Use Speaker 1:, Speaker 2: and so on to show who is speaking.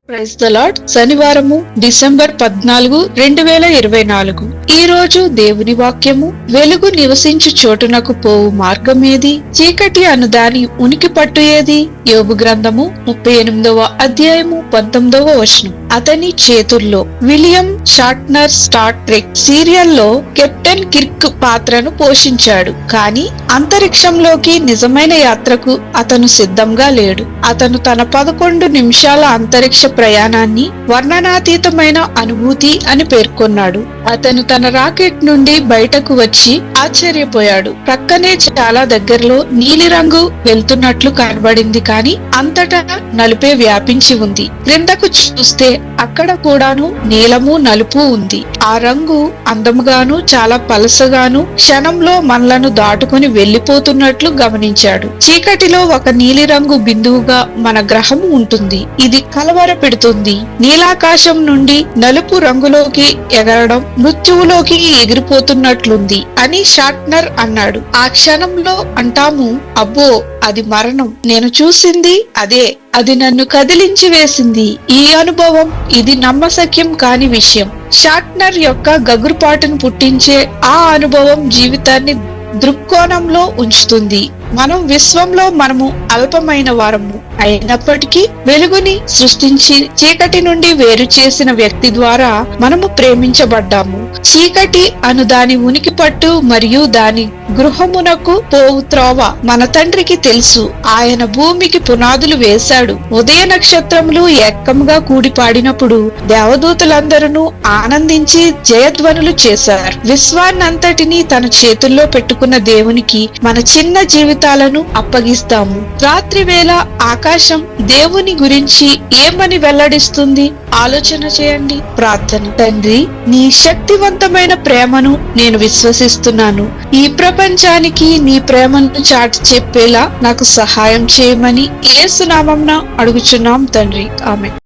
Speaker 1: Praise the Lord. శనివారము December 14, 2024. ఈ రోజు దేవుని వాక్యము, వెలుగు నివసించు చోటునకు పోవు మార్గమేది, చీకటి అను దాని ఉనికి పట్టు ఏది. యోబు గ్రంథము 38వ అధ్యాయము 19వ వచనం. అతని చేతుల్లో విలియం షాట్నర్ స్టార్ ట్రెక్ సీరియల్లో కెప్టెన్ కిర్క్ పాత్రను పోషించాడు. కానీ అంతరిక్షంలోకి నిజమైన యాత్రకు అతను సిద్ధంగా లేడు. అతను తన 11 నిమిషాల అంతరిక్ష ప్రయాణాన్ని వర్ణనాతీతమైన అనుభూతి అని పేర్కొన్నాడు. అతను తన రాకెట్ నుండి బయటకు వచ్చి ఆశ్చర్యపోయాడు. ప్రక్కనే చాలా దగ్గరలో నీలిరంగు వెళ్తున్నట్లు కనబడింది, కానీ అంతటా నలుపే వ్యాపించి ఉంది. క్రిందకు చూస్తే అక్కడ కూడాను నీలము నలుపు ఉంది. ఆ రంగు అందముగాను చాలా పలసగాను క్షణంలో మనలను దాటుకుని వెళ్లిపోతున్నట్లు గమనించాడు. చీకటిలో ఒక నీలిరంగు బిందువుగా మన గ్రహము ఉంటుంది. ఇది కలవర పెడుతుంది. నీలాకాశం నుండి నలుపు రంగులోకి ఎగరడం మృత్యువులోకి ఎగిరిపోతున్నట్లుంది అని షాట్నర్ అన్నాడు. ఆ క్షణంలో అంటాము, అబ్బో అది మరణం. నేను చూసింది అదే, అది నన్ను కదిలించి వేసింది. ఈ అనుభవం, ఇది నమ్మశక్యం కాని విషయం. షాట్నర్ యొక్క గగురుపాటును పుట్టించే ఆ అనుభవం జీవితాన్ని దృక్కోణంలో ఉంచుతుంది. మనము అల్పమైన వారము అయినప్పటికీ వెలుగుని సృష్టించి చీకటి నుండి వేరు చేసిన వ్యక్తి ద్వారా మనము ప్రేమించబడ్డాము. చీకటి అను దాని ఉనికి పట్టు మరియు దాని గృహమునకు పోవు త్రోవ మన తండ్రికి తెలుసు. ఆయన భూమికి పునాదులు వేశాడు. ఉదయ నక్షత్రములు ఏకముగా కూడి పాడినప్పుడు దేవదూతలందరూ ఆనందించి జయధ్వనులు చేశారు. విశ్వాన్నంతటినీ తన చేతుల్లో పెట్టుకున్న దేవునికి మన చిన్న జీవితాలను అప్పగిస్తాము. రాత్రి వేళ ఆకాశం దేవుని గురించి ఏమని వెల్లడిస్తుంది? ఆలోచన చేయండి. ప్రార్థన. తండ్రి, నీ శక్తివంతమైన ప్రేమను నేను విశ్వసిస్తున్నాను. ఈ ప్రపంచానికి నీ ప్రేమను చాటి చెప్పేలా నాకు సహాయం చేయమని యేసు నామమున అడుగుచున్నాం తండ్రి. ఆమేన్.